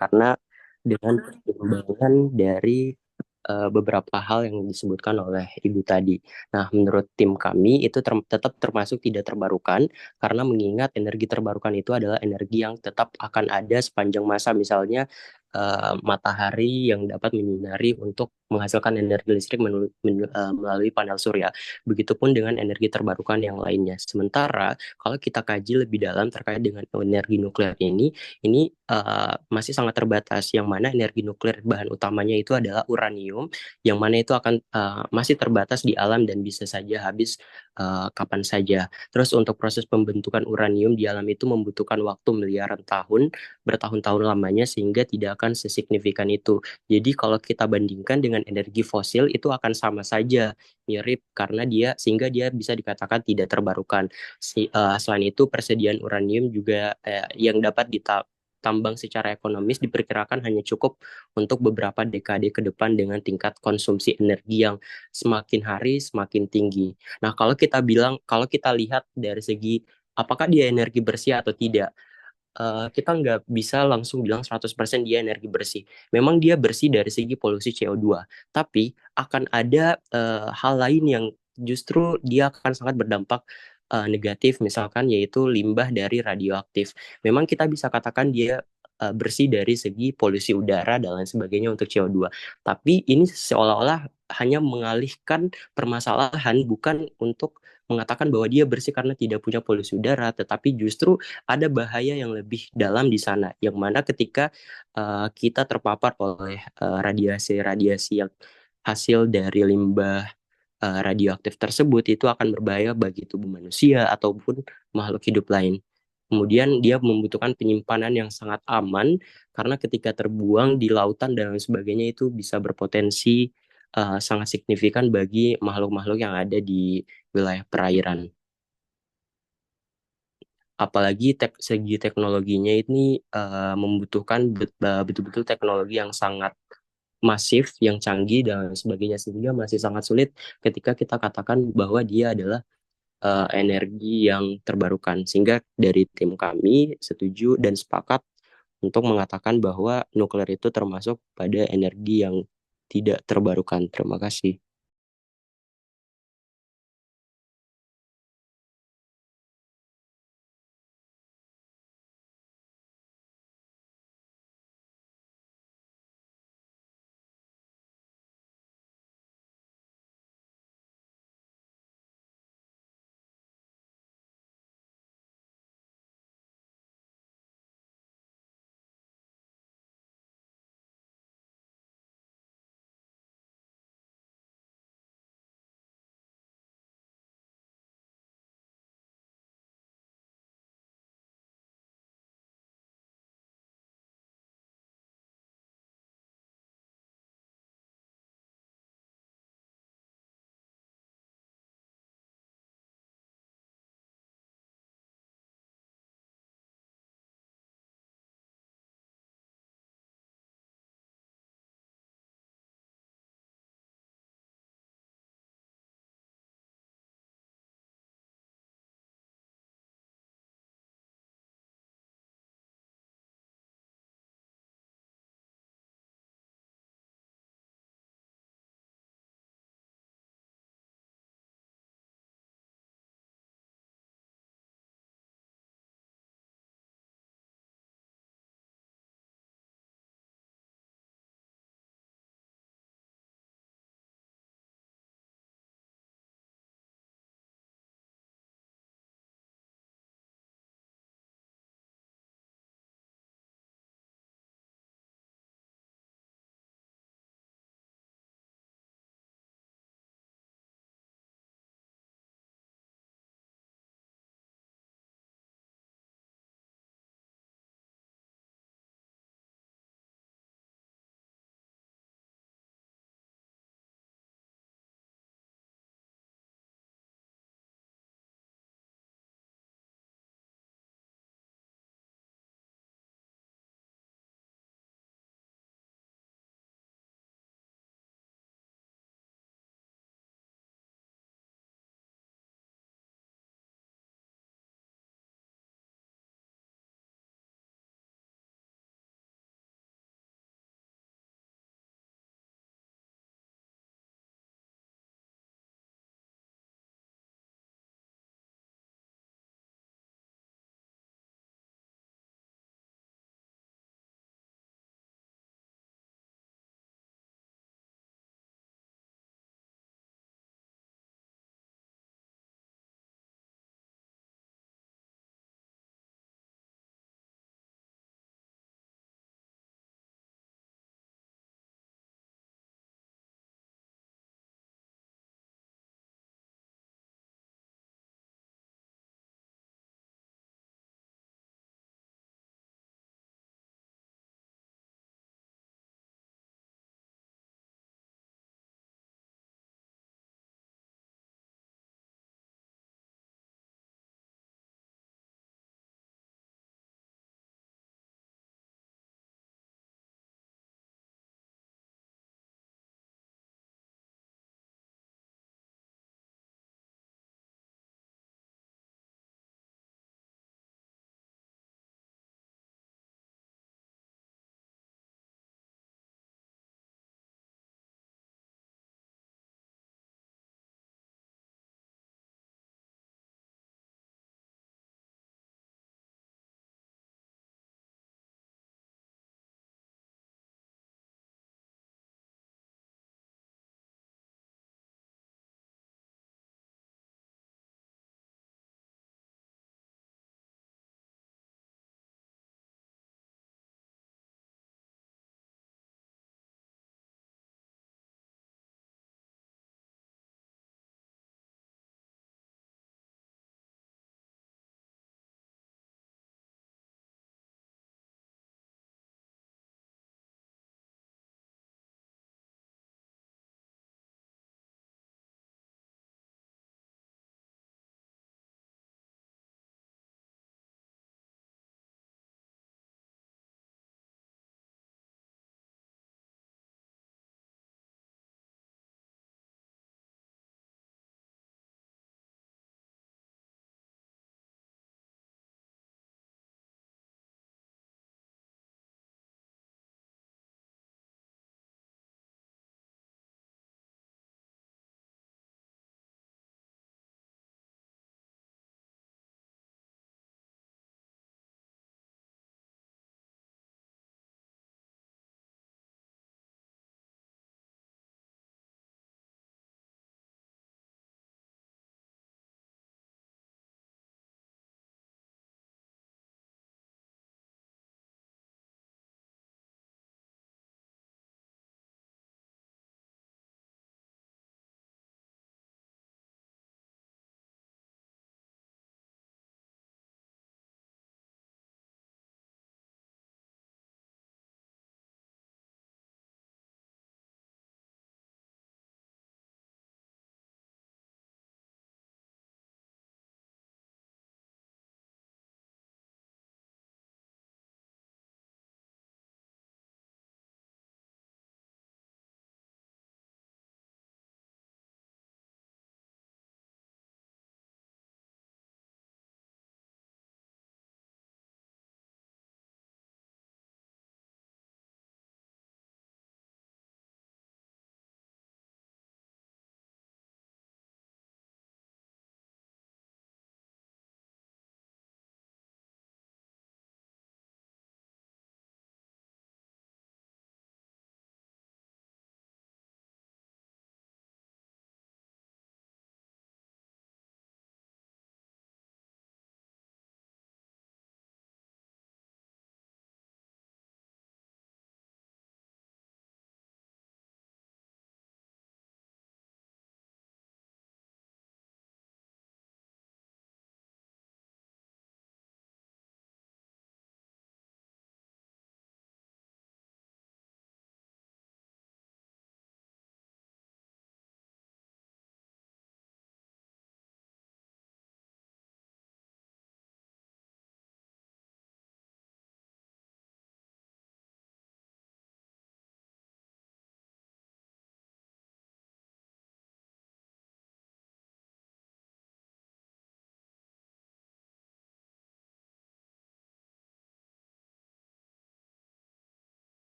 karena dengan pertimbangan dari beberapa hal yang disebutkan oleh Ibu tadi. Nah, menurut tim kami itu tetap termasuk tidak terbarukan karena mengingat energi terbarukan itu adalah energi yang tetap akan ada sepanjang masa, misalnya matahari yang dapat menyinari untuk menghasilkan energi listrik melalui panel surya. Begitupun dengan energi terbarukan yang lainnya. Sementara kalau kita kaji lebih dalam terkait dengan energi nuklir ini masih sangat terbatas. Yang mana energi nuklir bahan utamanya itu adalah uranium, yang mana itu akan masih terbatas di alam dan bisa saja habis kapan saja. Terus untuk proses pembentukan uranium di alam itu membutuhkan waktu miliaran tahun, bertahun-tahun lamanya sehingga tidak akan sesignifikan itu. Jadi kalau kita bandingkan dengan energi fosil itu akan sama saja mirip karena sehingga dia bisa dikatakan tidak terbarukan. Selain itu persediaan uranium juga yang dapat ditambang secara ekonomis diperkirakan hanya cukup untuk beberapa dekade ke depan dengan tingkat konsumsi energi yang semakin hari semakin tinggi. Nah, kalau kita lihat dari segi apakah dia energi bersih atau tidak, kita nggak bisa langsung bilang 100% dia energi bersih. Memang dia bersih dari segi polusi CO2, tapi akan ada hal lain yang justru dia akan sangat berdampak negatif, misalkan yaitu limbah dari radioaktif. Memang kita bisa katakan dia bersih dari segi polusi udara dan lain sebagainya untuk CO2. Tapi ini seolah-olah hanya mengalihkan permasalahan bukan untuk mengatakan bahwa dia bersih karena tidak punya polusi udara, tetapi justru ada bahaya yang lebih dalam di sana, yang mana ketika kita terpapar oleh radiasi-radiasi yang hasil dari limbah radioaktif tersebut, itu akan berbahaya bagi tubuh manusia ataupun makhluk hidup lain. Kemudian dia membutuhkan penyimpanan yang sangat aman karena ketika terbuang di lautan dan lain sebagainya itu bisa berpotensi sangat signifikan bagi makhluk-makhluk yang ada di wilayah perairan. Apalagi segi teknologinya ini membutuhkan betul-betul teknologi yang sangat masif, yang canggih dan sebagainya sehingga masih sangat sulit ketika kita katakan bahwa dia adalah energi yang terbarukan. Sehingga dari tim kami setuju dan sepakat untuk mengatakan bahwa nuklir itu termasuk pada energi yang tidak terbarukan. Terima kasih.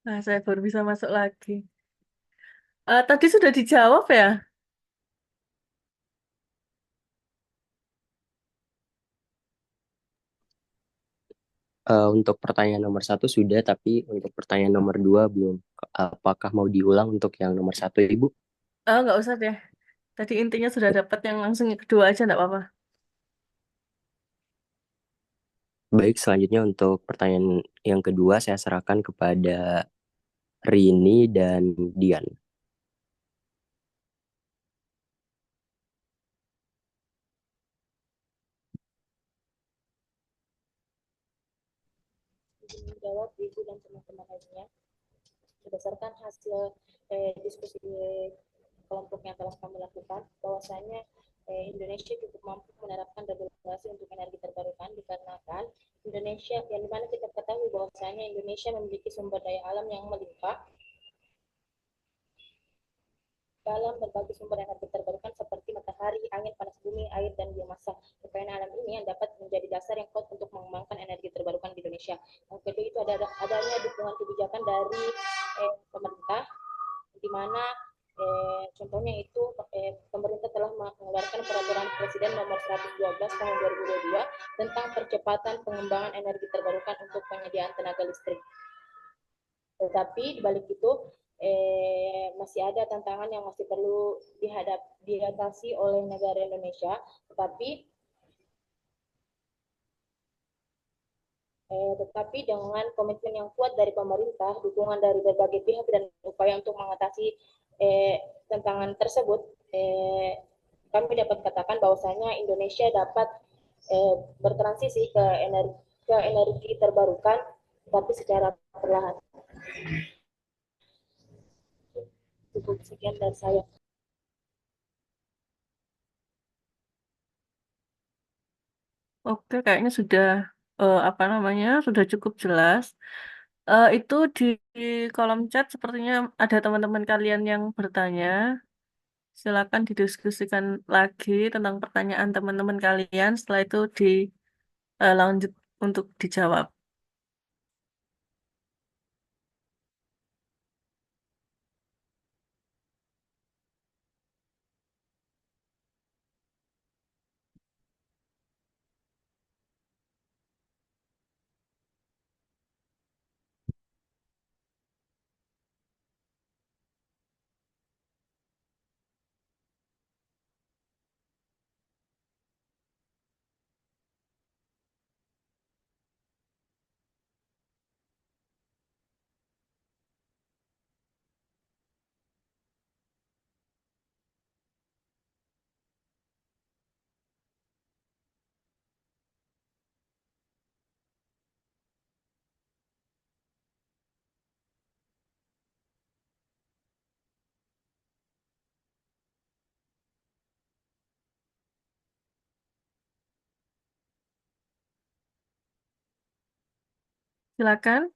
Nah, saya baru bisa masuk lagi. Tadi sudah dijawab ya? Untuk pertanyaan nomor satu sudah, tapi untuk pertanyaan nomor dua belum. Apakah mau diulang untuk yang nomor satu, Ibu? Nggak usah deh. Tadi intinya sudah dapat yang langsung yang kedua aja, nggak apa-apa. Baik, selanjutnya untuk pertanyaan yang kedua saya serahkan kepada Rini dan Dian. Menjawab Ibu dan teman-teman lainnya berdasarkan hasil diskusi kelompok yang telah kami lakukan bahwasanya Indonesia cukup mampu menerapkan regulasi untuk energi terbarukan dikarenakan Indonesia yang dimana kita ketahui bahwasanya Indonesia memiliki sumber daya alam yang melimpah dalam berbagai sumber energi terbarukan seperti matahari, angin, panas bumi, air, dan biomasa. Kekayaan alam ini yang dapat menjadi dasar yang kuat untuk mengembangkan energi terbarukan di Indonesia. Yang kedua itu adanya dukungan kebijakan dari pemerintah, di mana contohnya itu pemerintah telah mengeluarkan peraturan Presiden nomor 112 tahun 2022 tentang percepatan pengembangan energi terbarukan untuk penyediaan tenaga listrik. Tetapi di balik itu masih ada tantangan yang masih perlu diatasi oleh negara Indonesia. Tetapi dengan komitmen yang kuat dari pemerintah, dukungan dari berbagai pihak dan upaya untuk mengatasi tantangan tersebut, kami dapat katakan bahwasanya Indonesia dapat bertransisi ke energi terbarukan, tapi secara perlahan. Cukup sekian dari saya. Oke, kayaknya sudah apa namanya sudah cukup jelas. Itu di kolom chat sepertinya ada teman-teman kalian yang bertanya. Silakan didiskusikan lagi tentang pertanyaan teman-teman kalian. Setelah itu lanjut untuk dijawab. Silakan.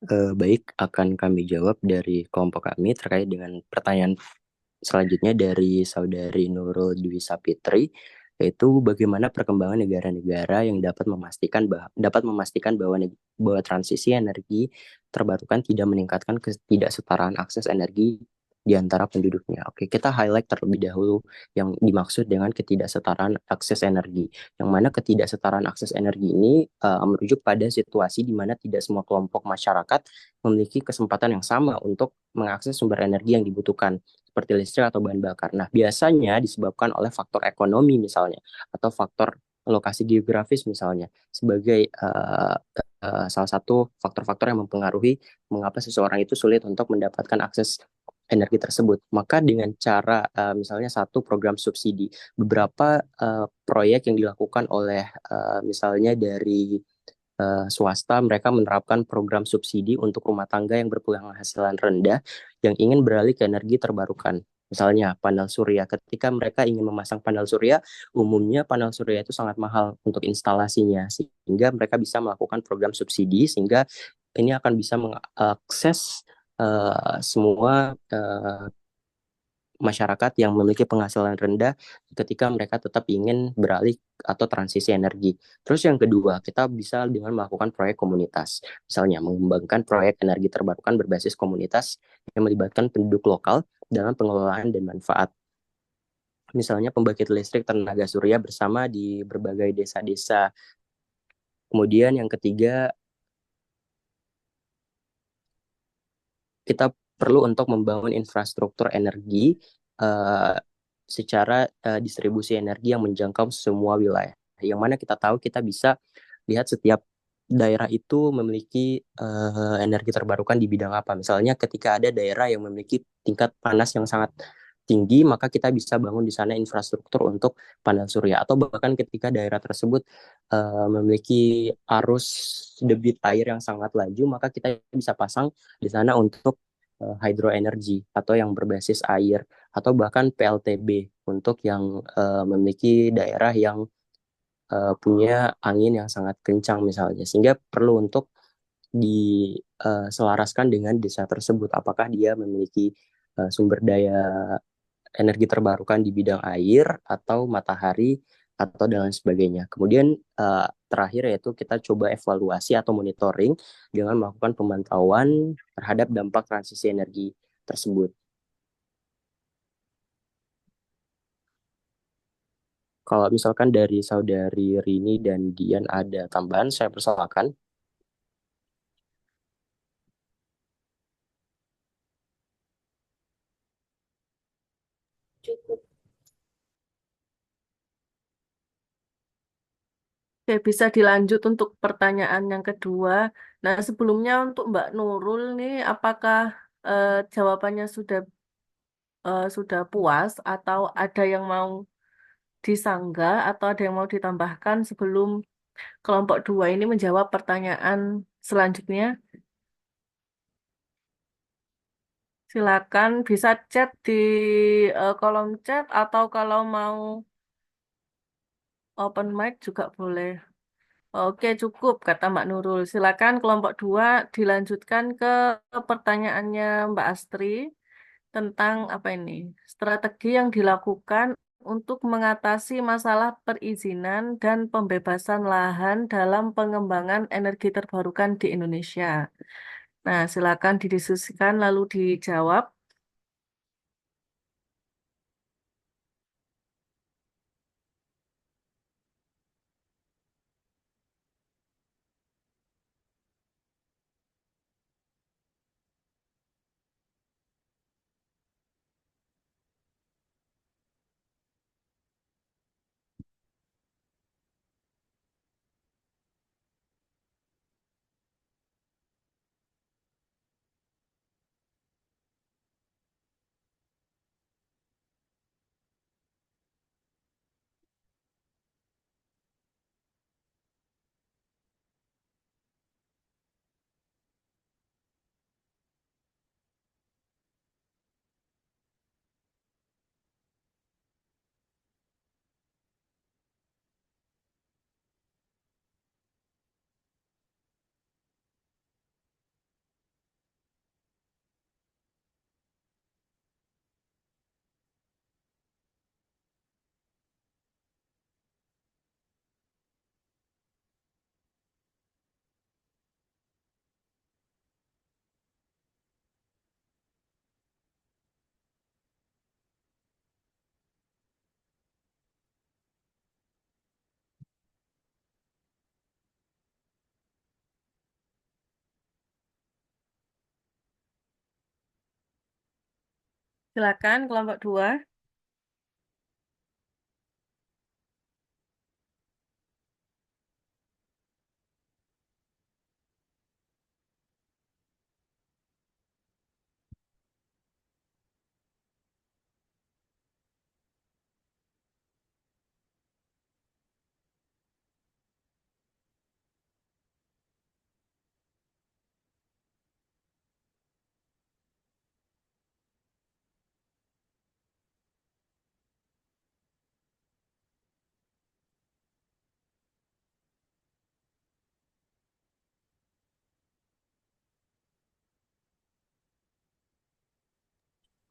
Baik, akan kami jawab dari kelompok kami terkait dengan pertanyaan selanjutnya dari saudari Nurul Dwi Sapitri, yaitu bagaimana perkembangan negara-negara yang dapat memastikan bahwa transisi energi terbarukan tidak meningkatkan ketidaksetaraan akses energi di antara penduduknya. Oke, kita highlight terlebih dahulu yang dimaksud dengan ketidaksetaraan akses energi. Yang mana ketidaksetaraan akses energi ini merujuk pada situasi di mana tidak semua kelompok masyarakat memiliki kesempatan yang sama untuk mengakses sumber energi yang dibutuhkan seperti listrik atau bahan bakar. Nah, biasanya disebabkan oleh faktor ekonomi misalnya, atau faktor lokasi geografis misalnya, sebagai salah satu faktor-faktor yang mempengaruhi mengapa seseorang itu sulit untuk mendapatkan akses energi tersebut. Maka dengan cara misalnya satu program subsidi, beberapa proyek yang dilakukan oleh misalnya dari swasta, mereka menerapkan program subsidi untuk rumah tangga yang berpenghasilan rendah yang ingin beralih ke energi terbarukan. Misalnya panel surya, ketika mereka ingin memasang panel surya, umumnya panel surya itu sangat mahal untuk instalasinya, sehingga mereka bisa melakukan program subsidi, sehingga ini akan bisa mengakses semua masyarakat yang memiliki penghasilan rendah ketika mereka tetap ingin beralih atau transisi energi. Terus yang kedua, kita bisa dengan melakukan proyek komunitas. Misalnya mengembangkan proyek energi terbarukan berbasis komunitas yang melibatkan penduduk lokal dalam pengelolaan dan manfaat. Misalnya pembangkit listrik tenaga surya bersama di berbagai desa-desa. Kemudian yang ketiga, kita perlu untuk membangun infrastruktur energi uh, secara distribusi energi yang menjangkau semua wilayah. Yang mana kita tahu kita bisa lihat setiap daerah itu memiliki energi terbarukan di bidang apa. Misalnya ketika ada daerah yang memiliki tingkat panas yang sangat tinggi, maka kita bisa bangun di sana infrastruktur untuk panel surya. Atau bahkan ketika daerah tersebut memiliki arus debit air yang sangat laju, maka kita bisa pasang di sana untuk hydroenergy atau yang berbasis air, atau bahkan PLTB untuk yang memiliki daerah yang punya angin yang sangat kencang misalnya, sehingga perlu untuk diselaraskan dengan desa tersebut, apakah dia memiliki sumber daya energi terbarukan di bidang air atau matahari atau dan lain sebagainya. Kemudian terakhir yaitu kita coba evaluasi atau monitoring dengan melakukan pemantauan terhadap dampak transisi energi tersebut. Kalau misalkan dari saudari Rini dan Dian ada tambahan, saya persilakan. Cukup. Oke, bisa dilanjut untuk pertanyaan yang kedua. Nah, sebelumnya untuk Mbak Nurul nih, apakah jawabannya sudah puas atau ada yang mau disanggah atau ada yang mau ditambahkan sebelum kelompok dua ini menjawab pertanyaan selanjutnya? Silakan bisa chat di kolom chat atau kalau mau open mic juga boleh. Oke, cukup, kata Mbak Nurul. Silakan kelompok dua dilanjutkan ke pertanyaannya Mbak Astri tentang apa ini? Strategi yang dilakukan untuk mengatasi masalah perizinan dan pembebasan lahan dalam pengembangan energi terbarukan di Indonesia. Nah, silakan didiskusikan lalu dijawab. Silakan kelompok 2.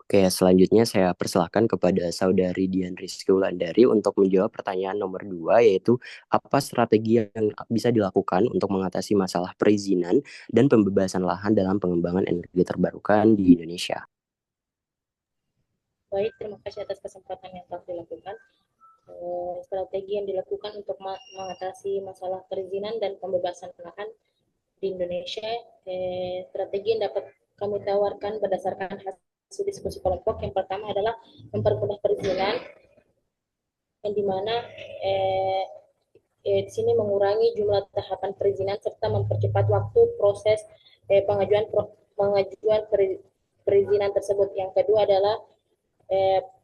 Oke, selanjutnya saya persilahkan kepada Saudari Dian Rizky Wulandari untuk menjawab pertanyaan nomor 2, yaitu apa strategi yang bisa dilakukan untuk mengatasi masalah perizinan dan pembebasan lahan dalam pengembangan energi terbarukan di Indonesia. Baik, terima kasih atas kesempatan yang telah dilakukan. Strategi yang dilakukan untuk mengatasi masalah perizinan dan pembebasan lahan di Indonesia, strategi yang dapat kami tawarkan berdasarkan hasil diskusi kelompok. Yang pertama adalah mempermudah perizinan, yang dimana di sini mengurangi jumlah tahapan perizinan serta mempercepat waktu proses pengajuan perizinan tersebut. Yang kedua adalah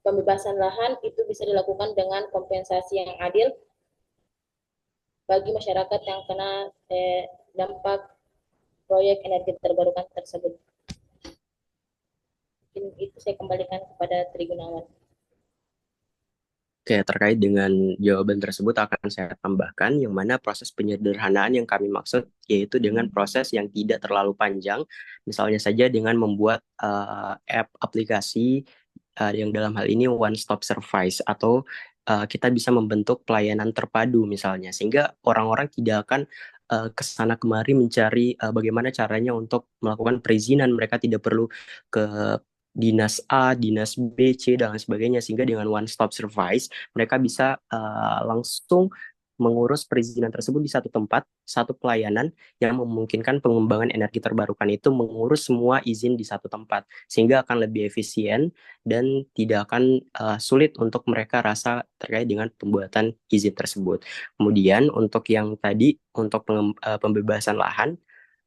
pembebasan lahan itu bisa dilakukan dengan kompensasi yang adil bagi masyarakat yang kena dampak proyek energi terbarukan tersebut. Mungkin itu saya kembalikan kepada Trigunawan. Oke, terkait dengan jawaban tersebut akan saya tambahkan yang mana proses penyederhanaan yang kami maksud yaitu dengan proses yang tidak terlalu panjang, misalnya saja dengan membuat app aplikasi yang dalam hal ini one stop service atau kita bisa membentuk pelayanan terpadu misalnya sehingga orang-orang tidak akan ke sana kemari mencari bagaimana caranya untuk melakukan perizinan, mereka tidak perlu ke dinas A, dinas B, C, dan lain sebagainya. Sehingga dengan one stop service, mereka bisa langsung mengurus perizinan tersebut di satu tempat, satu pelayanan yang memungkinkan pengembangan energi terbarukan itu mengurus semua izin di satu tempat. Sehingga akan lebih efisien dan tidak akan sulit untuk mereka rasa terkait dengan pembuatan izin tersebut. Kemudian untuk yang tadi, untuk pembebasan lahan,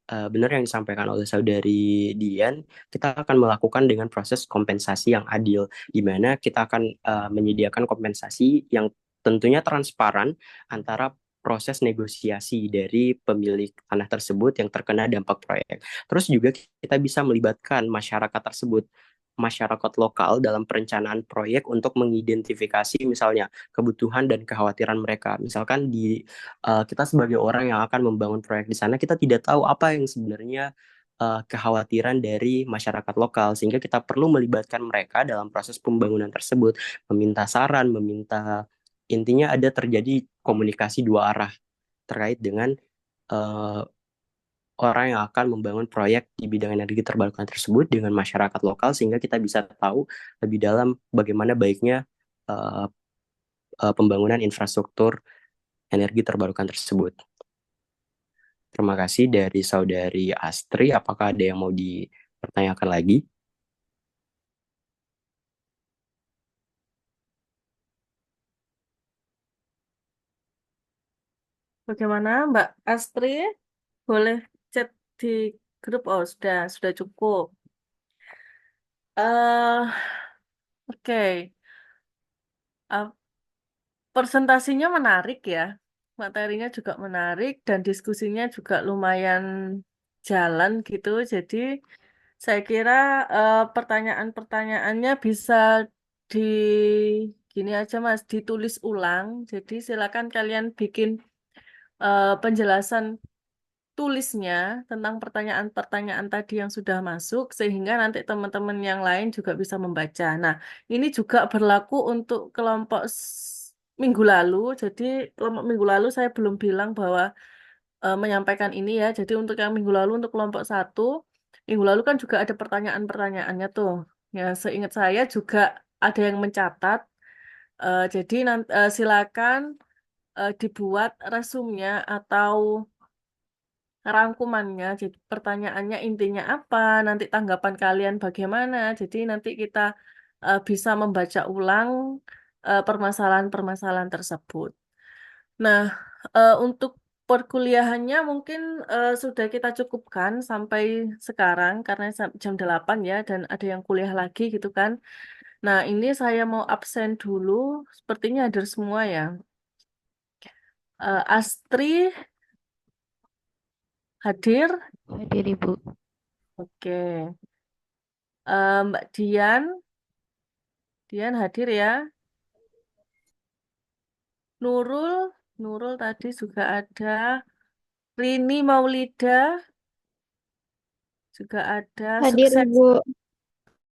benar yang disampaikan oleh Saudari Dian, kita akan melakukan dengan proses kompensasi yang adil, di mana kita akan menyediakan kompensasi yang tentunya transparan antara proses negosiasi dari pemilik tanah tersebut yang terkena dampak proyek. Terus juga kita bisa melibatkan masyarakat tersebut, masyarakat lokal dalam perencanaan proyek untuk mengidentifikasi misalnya kebutuhan dan kekhawatiran mereka. Misalkan kita sebagai orang yang akan membangun proyek di sana, kita tidak tahu apa yang sebenarnya kekhawatiran dari masyarakat lokal, sehingga kita perlu melibatkan mereka dalam proses pembangunan tersebut, meminta saran, intinya ada terjadi komunikasi dua arah terkait dengan uh, orang yang akan membangun proyek di bidang energi terbarukan tersebut dengan masyarakat lokal, sehingga kita bisa tahu lebih dalam bagaimana baiknya uh, pembangunan infrastruktur energi terbarukan tersebut. Terima kasih dari Saudari Astri. Apakah ada yang mau dipertanyakan lagi? Bagaimana Mbak Astri? Boleh chat di grup. Oh, sudah cukup. eh oke. Eh, Presentasinya menarik ya. Materinya juga menarik dan diskusinya juga lumayan jalan gitu. Jadi saya kira pertanyaan-pertanyaannya bisa di gini aja Mas, ditulis ulang. Jadi silakan kalian bikin penjelasan tulisnya tentang pertanyaan-pertanyaan tadi yang sudah masuk sehingga nanti teman-teman yang lain juga bisa membaca. Nah, ini juga berlaku untuk kelompok minggu lalu. Jadi kelompok minggu lalu saya belum bilang bahwa menyampaikan ini ya. Jadi untuk yang minggu lalu untuk kelompok 1, minggu lalu kan juga ada pertanyaan-pertanyaannya tuh. Ya, seingat saya juga ada yang mencatat. Jadi nanti silakan dibuat resumnya atau rangkumannya. Jadi pertanyaannya intinya apa, nanti tanggapan kalian bagaimana. Jadi nanti kita bisa membaca ulang permasalahan-permasalahan tersebut. Nah, untuk perkuliahannya mungkin sudah kita cukupkan sampai sekarang karena jam 8 ya dan ada yang kuliah lagi gitu kan. Nah, ini saya mau absen dulu. Sepertinya hadir semua ya. Astri hadir. Hadir Ibu. Oke. Mbak Dian, Dian hadir ya. Nurul, Nurul tadi juga ada. Rini Maulida juga ada. Hadir Sukses. Ibu.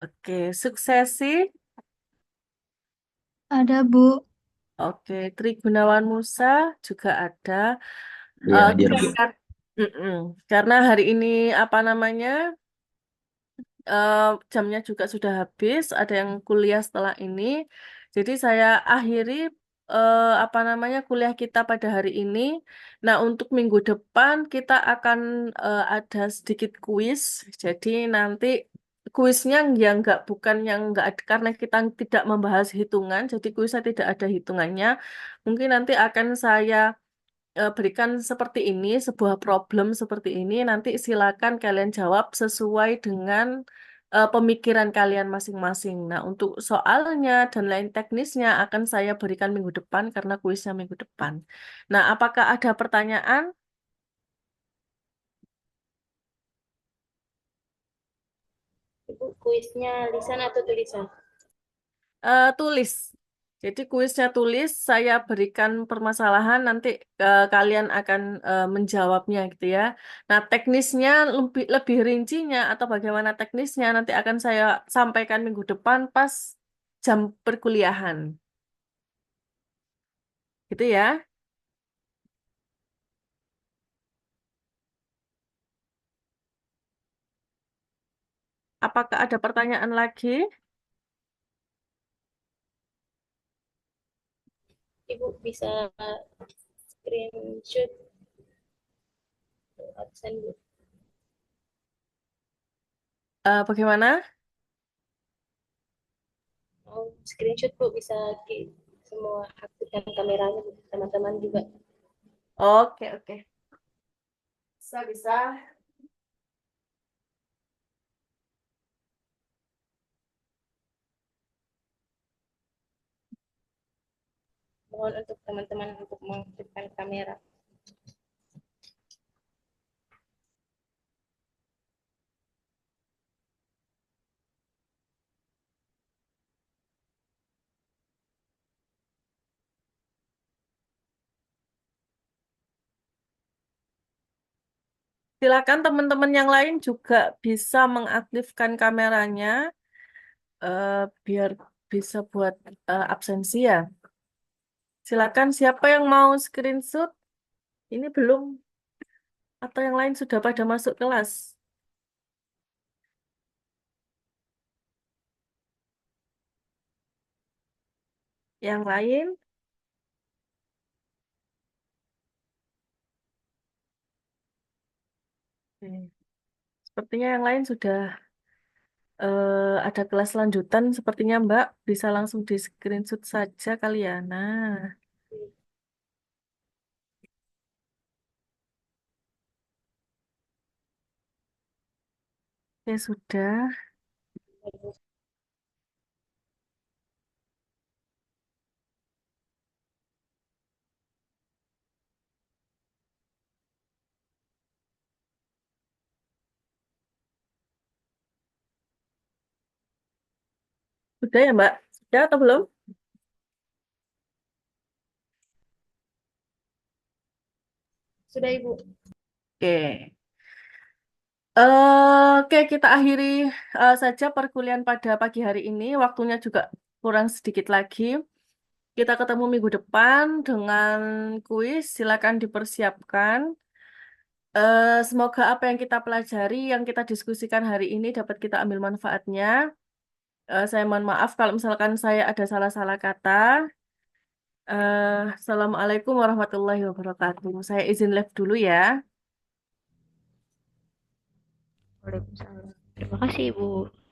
Oke, Suksesi. Ada Bu. Oke, Tri Gunawan Musa juga ada. Iya, hadir Oke, Bu. mm-mm. Karena hari ini apa namanya eh, jamnya juga sudah habis, ada yang kuliah setelah ini. Jadi saya akhiri apa namanya kuliah kita pada hari ini. Nah, untuk minggu depan kita akan ada sedikit kuis. Jadi nanti kuisnya yang nggak bukan yang nggak karena kita tidak membahas hitungan, jadi kuisnya tidak ada hitungannya. Mungkin nanti akan saya berikan seperti ini, sebuah problem seperti ini, nanti silakan kalian jawab sesuai dengan pemikiran kalian masing-masing. Nah, untuk soalnya dan lain teknisnya akan saya berikan minggu depan karena kuisnya minggu depan. Nah, apakah ada pertanyaan? Ibu, kuisnya lisan atau tulisan? Tulis. Jadi kuisnya tulis, saya berikan permasalahan, nanti kalian akan menjawabnya gitu ya. Nah, teknisnya lebih lebih rincinya atau bagaimana teknisnya nanti akan saya sampaikan minggu depan pas jam perkuliahan. Gitu ya. Apakah ada pertanyaan lagi? Ibu bisa screenshot absen Bu. Bagaimana? Mau screenshot Bu, bisa semua aktifkan kameranya Bu. Teman-teman juga. Oke, oke. Bisa, bisa. Mohon untuk teman-teman untuk mengaktifkan kamera. Silakan teman-teman yang lain juga bisa mengaktifkan kameranya eh, biar bisa buat absensi ya. Silakan siapa yang mau screenshot? Ini belum atau yang lain sudah pada masuk kelas? Yang lain? Oke. Sepertinya yang lain sudah ada kelas lanjutan. Sepertinya Mbak bisa langsung di screenshot saja kali ya. Nah, ya sudah. Sudah ya Mbak? Sudah atau belum? Sudah Ibu. Oke. Oke, kita akhiri saja perkuliahan pada pagi hari ini. Waktunya juga kurang sedikit lagi. Kita ketemu minggu depan dengan kuis. Silakan dipersiapkan. Semoga apa yang kita pelajari, yang kita diskusikan hari ini dapat kita ambil manfaatnya. Saya mohon maaf kalau misalkan saya ada salah-salah kata. Assalamualaikum warahmatullahi wabarakatuh. Saya izin live dulu ya. Waalaikumsalam. Terima kasih Ibu.